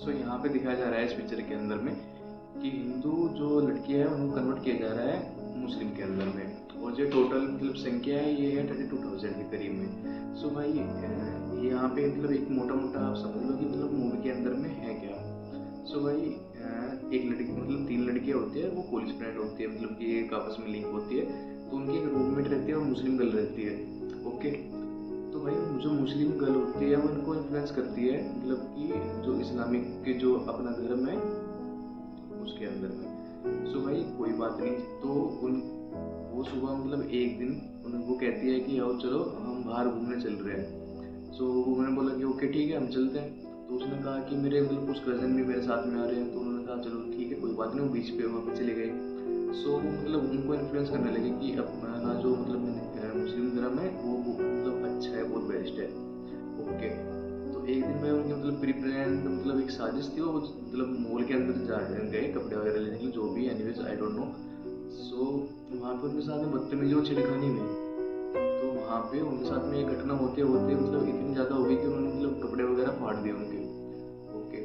सो यहाँ पे दिखाया जा रहा है इस पिक्चर के अंदर में कि हिंदू जो लड़की है उनको कन्वर्ट किया जा रहा है मुस्लिम के अंदर में, और जो टोटल मतलब संख्या है ये है 32,000 के करीब में। सो भाई यहाँ पे मतलब एक मोटा मोटा आप समझ लो कि मतलब मूवी के अंदर में है क्या। सो भाई एक लड़की मतलब 3 लड़कियाँ होती है, वो कॉलेज फ्रेंड होती है, मतलब कि एक आपस में लिंक होती है। तो उनकी एक रूममेट रहती है और मुस्लिम गर्ल रहती है। ओके, तो भाई जो मुस्लिम गर्ल होती है वो इनको इन्फ्लुएंस करती है, मतलब कि जो इस्लामिक के जो अपना धर्म है उसके अंदर में। सो भाई कोई बात नहीं, तो उन वो सुबह मतलब एक दिन उनको कहती है कि आओ चलो हम बाहर घूमने चल रहे हैं। सो उन्होंने बोला कि ओके ठीक है हम चलते हैं। तो उसने कहा कि मेरे मतलब कुछ कज़न भी मेरे साथ में आ रहे हैं। तो उन्होंने कहा चलो ठीक है कोई बात नहीं, वो बीच पे वहाँ पे चले गए। सो वो मतलब उनको इन्फ्लुएंस करने लगे कि अपना जो मतलब मुस्लिम धर्म है वो मतलब अच्छा है, बहुत बेस्ट है। ओके, तो एक दिन मैं उनकी मतलब प्री प्लान मतलब एक साजिश थी, वो मतलब मॉल के अंदर जा गए कपड़े वगैरह लेने के लिए, जो भी एनीवेज आई डोंट नो। सो वहाँ पे उनके साथ में बदतमीजी और छेड़खानी हुई। तो वहाँ पे उनके साथ में ये घटना होते होते मतलब इतनी ज़्यादा हो गई कि उन्होंने मतलब कपड़े वगैरह फाड़ दिए उनके। ओके,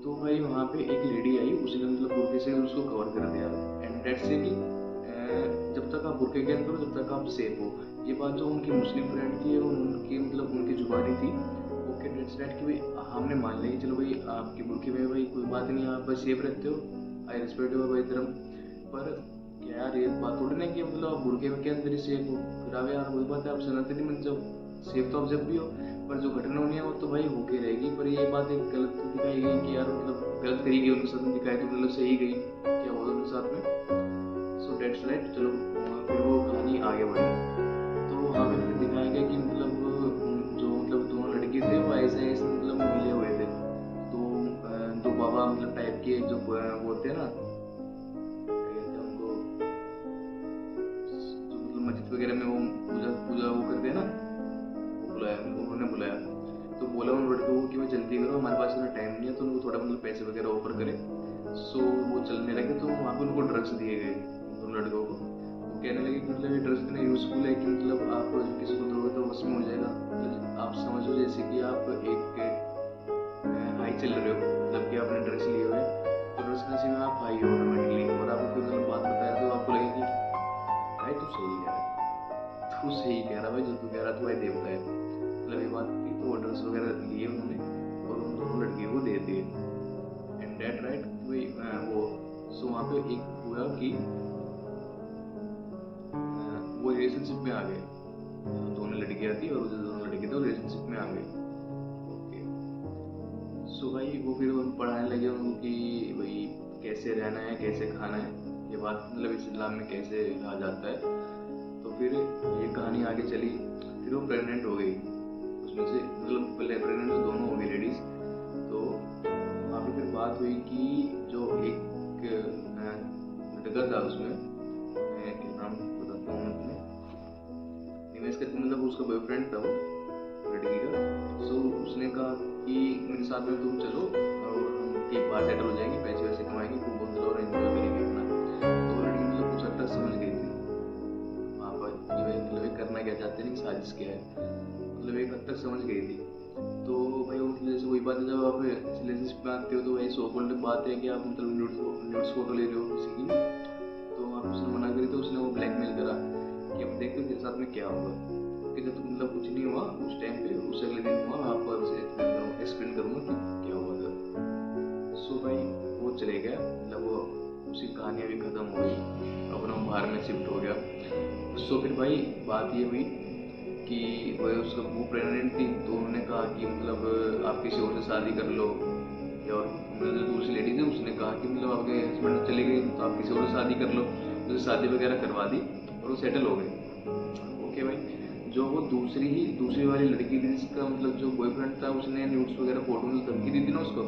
तो भाई वहाँ पे एक लेडी आई, उसने मतलब बुर्के से उसको कवर कर दिया। एंड दैट्स इट कि जब तक आप बुर्के के अंदर हो तब तक आप सेफ हो। ये बात जो उनकी मुस्लिम फ्रेंड थी उनकी मतलब उनकी जुबानी थी। ओके, दैट्स दैट कि भाई हमने मान लिया कि चलो भाई आपके बुर्के में भाई कोई बात नहीं, आप बस सेफ रहते हो, आई रिस्पेक्ट योर भाई धर्म। पर क्या यार ये बात थोड़ी ना कि मतलब आप बुर्के के अंदर ही सेफ हो। फिर आप यार वही बात है, आप सनातनी बन जाओ, सेफ तो आप जब भी हो। पर जो घटना होनी है वो तो भाई होके रहेगी। पर ये बात एक गलत दिखाई गई कि यार मतलब गलत करी गई उनके साथ में, दिखाई तो मतलब सही गई क्या हुआ उनके साथ में। सो डेट्स राइट, चलो फिर वो कहानी आगे बढ़ी। तो वहाँ पे फिर दिखाया गया कि मतलब जो मतलब दोनों लड़के थे वो ऐसे ऐसे मतलब मिले हुए थे। तो दो बाबा मतलब टाइप के जो वो होते हैं ना, क्या कहते हैं उनको, जो मतलब मस्जिद वगैरह में वो पूजा पूजा वो करते हैं ना, वो बुलाया, उन्होंने बुलाया। तो बोला उन लड़कों को कि भाई जल्दी करो, हमारे पास इतना टाइम नहीं है। तो उनको थोड़ा मतलब पैसे वगैरह ऑफर करे। सो वो चलने लगे। तो वहाँ पे उनको ड्रग्स दिए गए उन लड़कों को। वो कहने लगे कि मतलब ये ड्रग्स इतना यूज़फुल है कि मतलब आप किसी को दोगे तो उसमें हो जाएगा। मतलब आप समझो जैसे कि आप एक हाई चल रहे हो, मतलब कि आपने ड्रग्स लिए हुए, तो ड्रग्स नशे में आप हाई हो ऑटोमेटिकली। और आपको कोई मतलब बात बताया तो आपको लगेगी भाई तू सही कह रहा है, तू सही कह रहा है भाई, जो तू कह रहा है तू भाई देवता है। मतलब ये बात थी। तो वो ड्रग्स वगैरह लिए उन्होंने और उन दोनों लड़कियों को दे दिए। एंड डेट राइट वो। सो वहाँ पे एक हुआ कि वो रिलेशनशिप में आ गए। जो दोनों लड़कियाँ थी और जो दोनों लड़के थे वो रिलेशनशिप में आ गए। ओके, सो भाई वो फिर उन पढ़ाने लगे उनको कि भाई कैसे रहना है, कैसे खाना है, ये बात मतलब इस्लाम में कैसे कहा जाता है। तो फिर ये कहानी आगे चली। फिर वो प्रेग्नेंट हो गई उसमें से, मतलब पहले प्रेग्नेंट तो दोनों हो गई लेडीज़। तो वहाँ पे फिर बात हुई कि जो एक लड़का था उसमें, मैं क्या नाम बताता हूँ उसमें, निवेश करके मतलब उसका बॉयफ्रेंड था वो लड़की का। सो उसने कहा कि मेरे साथ में तुम चलो और हम एक बार सेटल हो जाएंगे, पैसे वैसे कमाएंगे, खूब बोतल और एंजॉय करेंगे अपना। तो वो लड़की मतलब कुछ हद तक समझ गई थी वहाँ पर कि भाई मतलब ये करना क्या चाहते हैं, साजिश क्या है, मतलब एक हद तक समझ गई थी। तो भाई उनकी जैसे वही बात है, जब आप रिलेशनशिप में आते हो तो वही सो कॉल्ड बात है कि आप मतलब न्यूड्स फोटो ले रहे हो किसी की। तो आप उसने मना करी तो उसने वो ब्लैकमेल करा कि अब देखते तेरे साथ में क्या होगा। कि जब मतलब कुछ नहीं हुआ उस टाइम पे, उस अगले दिन हुआ, आपको एक्सप्लेन करूँगा कि क्या हुआ था। सो भाई वो चले गया, मतलब वो उसकी कहानी अभी ख़त्म हो गई, अपना बाहर में शिफ्ट हो गया। सो फिर भाई बात ये हुई कि वह उसका वो प्रेग्नेंट थी। तो उन्होंने कहा कि मतलब आप किसी और से शादी कर लो। या और मतलब जो दूसरी लेडी थी उसने कहा कि मतलब आपके हस्बैंड चले गए तो आप किसी और से शादी कर लो। उसने शादी वगैरह करवा दी और वो सेटल हो गए। ओके भाई, जो वो दूसरी वाली लड़की थी जिसका मतलब जो बॉयफ्रेंड था, उसने न्यूज़ वगैरह फोटो में धमकी दी थी ना उसको।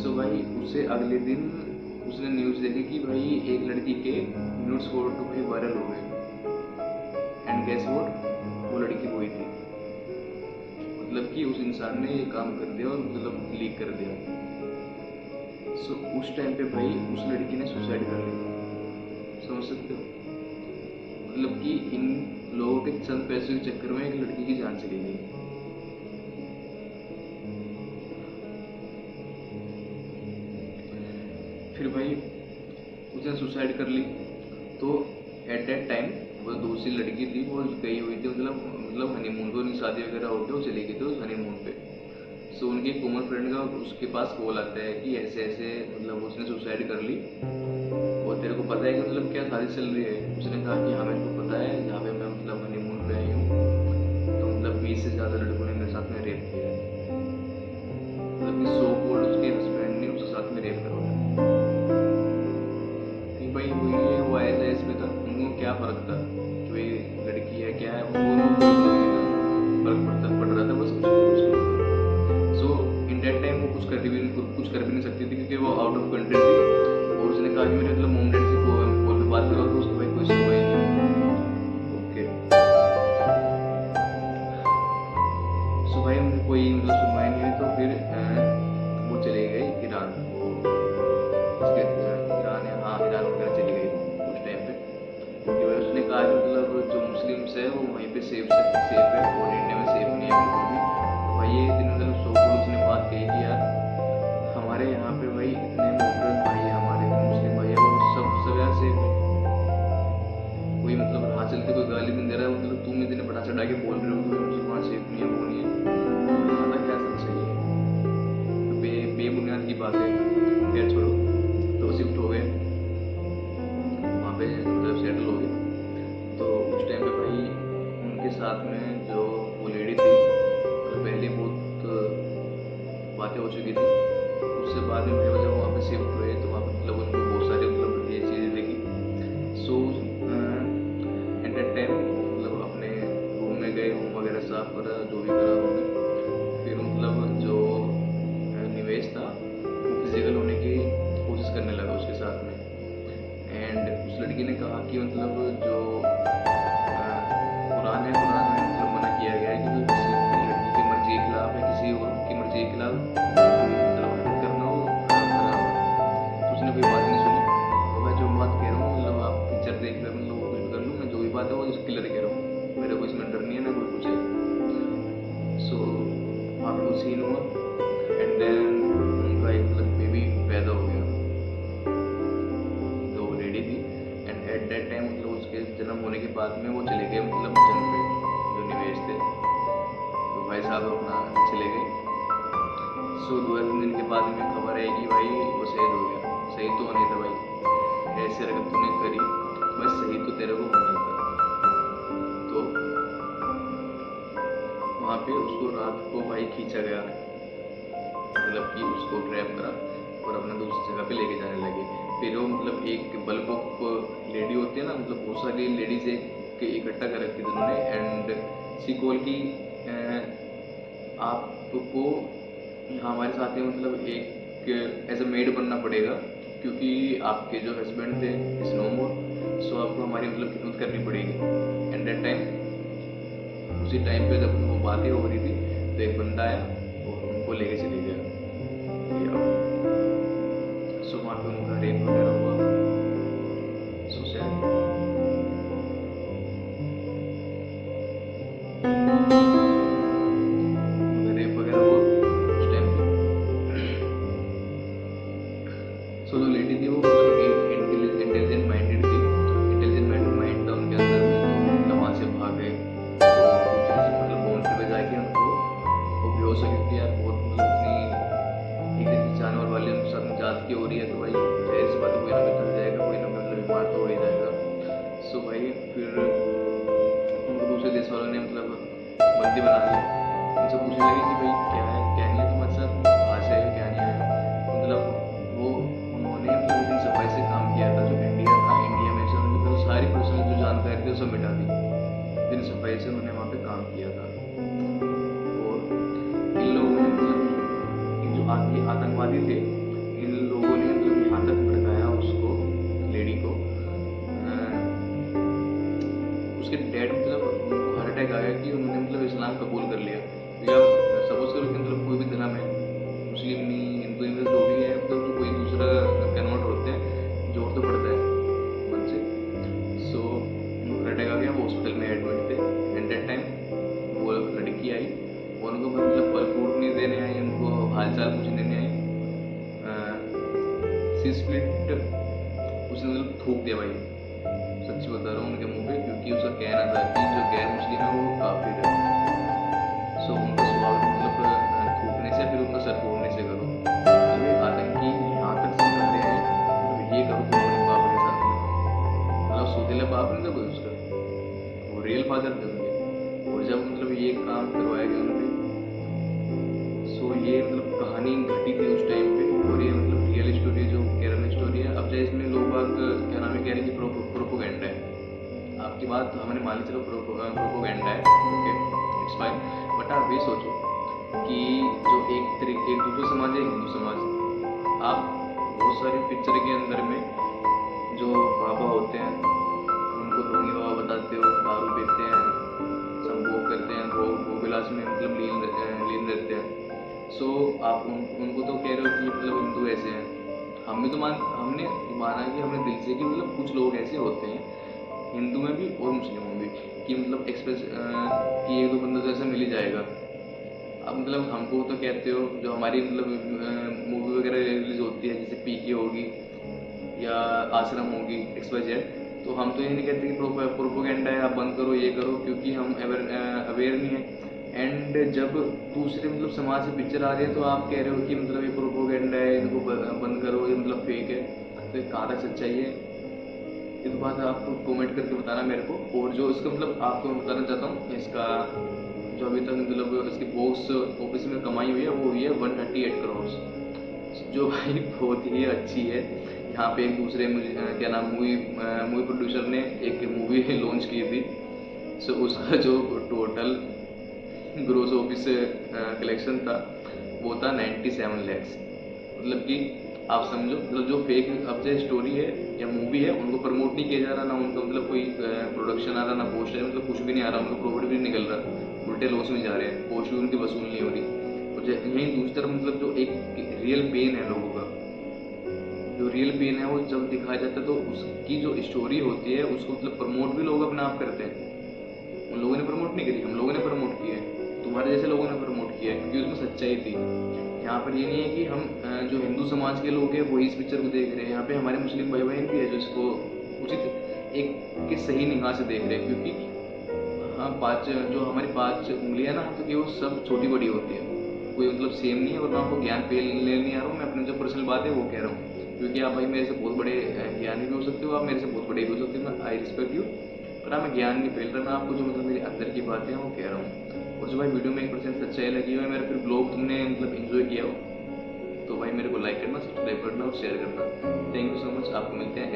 सो भाई उससे अगले दिन उसने न्यूज़ देखी कि भाई एक लड़की के न्यूज़ फोटो भाई वायरल हो गए। एंड गेस व्हाट, वो लड़की वही थी। मतलब कि उस इंसान ने ये काम कर दिया और मतलब लीक कर दिया। सो उस टाइम पे भाई उस लड़की ने सुसाइड कर ली, समझ सकते हो। मतलब कि इन लोगों के चंद पैसों के चक्कर में एक लड़की की जान चली गई। फिर भाई उसने सुसाइड कर ली। तो एट दैट टाइम वो दूसरी लड़की थी, वो गई हुई थी मतलब हनीमून पे, उनकी शादी वगैरह हो गई, वो चली गई थी उस हनीमून पे। सो उनके एक कॉमन फ्रेंड का उसके पास कॉल आता है कि ऐसे ऐसे मतलब उसने सुसाइड कर ली, और तेरे को पता है कि मतलब क्या शादी चल रही है। उसने कहा कि हाँ मेरे को पता है, जहाँ पे मैं मतलब हनीमून पे आई हूँ, तो मतलब 20 से ज़्यादा लड़कों ने मेरे साथ में रेप किया है। मतलब कि सो कॉल्ड उसके हस्बैंड ने उसके साथ में रेप करवाया। कि भाई वो ऐसा इसमें था, उनको क्या फ़र्क था कि भाई लड़की है क्या है, उनको कोई फर्क पड़ रहा था बस उसके। सो इन दैट टाइम वो कुछ कर भी नहीं सकती थी, क्योंकि वो आउट ऑफ कंट्री थी। और उसने कहा कि मेरे मतलब मोम डैड से कॉल पे बात करो, तो उसको भाई कोई सुनवाई नहीं। ओके, सो भाई उनको कोई मतलब सुनवाई नहीं हुई, तो फिर वो चले गए ईरान। वो ईरान है, हाँ ईरान वगैरह चली गई उस टाइम पे, क्योंकि भाई उसने कहा कि मतलब जो मुस्लिम्स है वो वहीं पे सेफ है, और इंडिया में सेफ नहीं है बिल्कुल भी। तो भाई ये दिन मतलब उसने बात कही कि यार हमारे यहाँ पे भाई इतने मॉडर्न भाई है, हमारे मुस्लिम भाई है, वो सब यार सेफ है। कोई मतलब राह चलते कोई गाली नहीं दे रहा है, मतलब तुम इतने बड़ा चढ़ा के बोल रहे हो कि मुसलमान सेफ नहीं है, वो नहीं है, हाँ क्या सच्चाई है। तो बेबुनियाद की बात है, खैर छोड़ो। तो शिफ्ट हो गए वहाँ पे, मतलब सेटल हो गए। तो उस टाइम पे भाई उनके साथ में जो वो लेडी थी, मतलब पहले बहुत बातें हो चुकी थी। उससे बाद में भाई जब वहाँ पे शिफ्ट हुए, तो वहाँ पे मतलब उनको बहुत सारी मतलब ये चीज़ें देखी। सो एट दैट टाइम मतलब अपने रूम में गए, रूम वगैरह साफ करा, जो भी करा उन्होंने। फिर मतलब जो निवेश था वो फिजिकल होने की कोशिश करने लगा उसके साथ में। एंड उस लड़की ने कहा कि मतलब जो कुरान है, कुरान में मतलब मना किया गया है कि कोई किसी लड़की की मर्जी के खिलाफ या किसी और की मर्जी के खिलाफ मतलब हरकत करना हो हराम है। तो उसने कोई बात नहीं सुनी। तो मैं जो बात कह रहा हूँ मतलब आप पिक्चर देख कर मतलब कुछ भी कर लूँ, मैं जो भी बात है वो क्लियर कह रहा हूँ, मेरा कोई इसमें डर नहीं है ना कोई कुछ है। सो वहाँ पे वो सीन हुआ, एंड देन उनका एक मतलब बेबी पैदा हो गया, तो रेडी थी। एंड एट दैट टाइम मतलब उसके जन्म होने के बाद में वो चले गए मतलब जंग पे, जो निवेश थे, तो भाई साहब अपना चले गए। सो 2 दिन के बाद में खबर आई कि भाई वो शहीद हो गया। शहीद तो होने था भाई, ऐसी हरकत तूने करी, बस शहीद तो तेरे को होना था। तो वहाँ पे उसको रात को भाई खींचा गया, मतलब कि उसको ट्रैप करा और अपना दूसरी जगह पे लेके जाने लगे। फिर वो मतलब एक बल्क ऑफ लेडी होती है ना, मतलब बहुत सारी लेडीज एक इकट्ठा कर रखी थी उन्होंने। एंड सी कॉल की आपको यहाँ हमारे साथ में मतलब एक एज अ मेड बनना पड़ेगा, क्योंकि आपके जो हस्बैंड थे इस नो मोर, सो आपको हमारी मतलब खिदमत करनी पड़ेगी। एंड दैट टाइम उसी टाइम पे जब वो बातें हो रही थी, तो एक बंदा आया और उनको लेके चले गया। सो वहाँ पे उनका रेप वगैरह हुआ। So sad. रेप वगैरह हुआ उस टाइम पे। सो जो लेडी थी वो मतलब एक इंटेलिजेंट माइंडेड थी, इंटेलिजेंट माइंड था उनके अंदर में, तो मतलब वहाँ से भाग गए। तो दूसरे से मतलब बाउंड्री पे जाके उनको वो बेहोश हो गई थी यार, बहुत मतलब इतनी एक दिन जानवर वाले उनके साथ में जात की हो रही है, तो भाई जाहिर सी बात है कोई ना कोई थक जाएगा, कोई ना कोई मतलब बीमार तो हो ही जाएगा। सो भाई फिर उनको दूसरे देश वालों ने मतलब बंदी बना लिया। उनसे पूछने लगे कि भाई क्या है क्या नहीं है तुम्हारे साथ, कहाँ से आए हो क्या नहीं आए हो। मतलब वो उन्होंने मतलब एक दिन सफाई से काम किया था, जो इंडिया था, इंडिया में से उन्होंने मतलब सारी पर्सनल जो जानकारी थी वो सब मिटा दी। दिन सफाई से उन्होंने वहाँ पे काम किया था। और इन लोगों ने मतलब इन जो ये आतंकवादी थे, इन लोगों ने मतलब यहाँ तक भड़काया उसको, लेडी को। उसके डैड मतलब उनको हार्ट अटैक आ गया कि उन्होंने मतलब इस्लाम कबूल कर लिया। तो या सपोज करो कि मतलब कोई भी धर्म है, मुस्लिम नहीं हिंदू इंग्लिश जो भी है, मतलब तो कोई दूसरा कन्वर्ट होते हैं, जोर तो पड़ता है मन से। सो उनको हार्ट अटैक आ गया, वो हॉस्पिटल में एडमिट थे। एंड दैट टाइम वो लड़की आई और उनको मतलब फल फ्रूट नहीं देने आई, उनको हाल चाल कुछ देने आई। सी स्प्लिट उसने मतलब थूक दिया भाई, सच्ची बता रहा हूँ उनके मुंह पे, क्योंकि उसका कहना था कि जो गैर मुस्लिम है वो काफिर है। सो उनका स्वागत मतलब थूकने से, फिर उनका सर फोड़ने से करो। मतलब ये आतंकी यहाँ तक से कर रहे हैं, मतलब ये करो तुम अपने बाप के साथ में। मतलब सौतेला बाप नहीं था कोई उसका, वो रियल फादर थे उनके। और जब मतलब ये काम करवाया गया उनपे, सो ये मतलब कहानी घटी थी उस टाइम पे, और ये मतलब रियल स्टोरी जो केरल स्टोरी है। अब चाहे इसमें लोग बाग क्या नाम है कह रहे हैं कि प्रोपोगेंडा है, आपकी बात हमने मान ली, चलो प्रोपोगेंडा है, ओके इट्स फाइन। बट आप ये सोचो कि जो एक दूसरा समाज है, हिंदू समाज, आप बहुत सारी पिक्चर के अंदर में जो बाबा होते हैं उनको ढोंगी बाबा बताते हो, दारू पीते हैं, संभोग करते हैं, भोग विलास में मतलब लीन रहते हैं। सो आप उनको तो कह रहे हो कि मतलब हिंदू ऐसे हैं। हमने माना कि हमने दिल से कि मतलब कुछ लोग ऐसे होते हैं हिंदू में भी और मुस्लिमों में भी, कि मतलब एक्सप्रेस कि एक दो बंदा तो ऐसा मिल ही जाएगा। अब मतलब हमको तो कहते हो, जो हमारी मतलब मूवी वगैरह रिलीज होती है, जैसे पीके होगी या आश्रम होगी XYZ, तो हम तो ये नहीं कहते कि प्रोपोगेंडा है आप बंद करो ये करो, क्योंकि हम अवेयर नहीं है। एंड जब दूसरे मतलब समाज से पिक्चर आ रही है तो आप कह रहे हो कि मतलब ये प्रोपोगेंडा है, इनको बंद करो, ये मतलब फेक है। तो ये कहाँ तक सच्चाई है, ये तो बात आप कमेंट करके बताना मेरे को। और जो इसका मतलब आपको मैं बताना चाहता हूँ, इसका जो अभी तक मतलब इसकी बॉक्स ऑफिस में कमाई हुई है वो हुई है 138 करोड़, जो भाई बहुत ही अच्छी है। यहाँ पे एक दूसरे मुझे क्या नाम मूवी प्रोड्यूसर ने एक मूवी लॉन्च की थी, सो उसका जो टोटल ग्रोस ऑफिस कलेक्शन था वो था 97 लैक्स। मतलब कि आप समझो, मतलब जो फेक अब जो स्टोरी है या मूवी है उनको प्रमोट नहीं किया जा रहा, ना उनका मतलब कोई प्रोडक्शन आ रहा, ना पोस्टर, मतलब कुछ भी नहीं आ रहा, उनको प्रॉफिट भी नहीं निकल रहा, उल्टे लॉस में जा रहे हैं, पोस्ट भी उनकी वसूल नहीं हो रही। और यहीं दूसरी तरफ मतलब जो एक रियल पेन है लोगों का, जो रियल पेन है वो जब दिखाया जाता है तो उसकी जो स्टोरी होती है उसको मतलब प्रमोट भी लोग अपने आप करते हैं। उन लोगों ने प्रमोट नहीं करी, हम लोगों ने प्रमोट किया है, तुम्हारे जैसे लोगों ने प्रमोट किया है, क्योंकि उसमें सच्चाई थी। यहाँ पर ये नहीं है कि हम जो हिंदू समाज के लोग हैं वही इस पिक्चर को देख रहे हैं, यहाँ पे हमारे मुस्लिम भाई बहन भी है जो इसको उचित एक के सही निगाह से देख रहे हैं। क्योंकि हाँ, जो हमारी 5 उंगलियां ना, तो कि वो सब छोटी बड़ी होती है, कोई मतलब सेम नहीं है। और मैं आपको ज्ञान पे ले नहीं आ रहा हूँ, मैं अपनी जो पर्सनल बात है वो कह रहा हूँ, क्योंकि आप भाई मेरे से बहुत बड़े ज्ञानी भी हो सकते हो, आप मेरे से बहुत बड़े भी हो सकते हो, आई रिस्पेक्ट यू, पर मैं ज्ञान नहीं फैल रहा, मैं आपको जो मतलब मेरे अंदर की बातें हैं वो कह रहा हूँ। और जो भाई वीडियो में 1% सच्चाई लगी हो, मेरा फिर ब्लॉग तुमने मतलब एंजॉय किया हो, तो भाई मेरे को लाइक करना, सब्सक्राइब करना और शेयर करना। थैंक यू सो मच, आपको मिलते हैं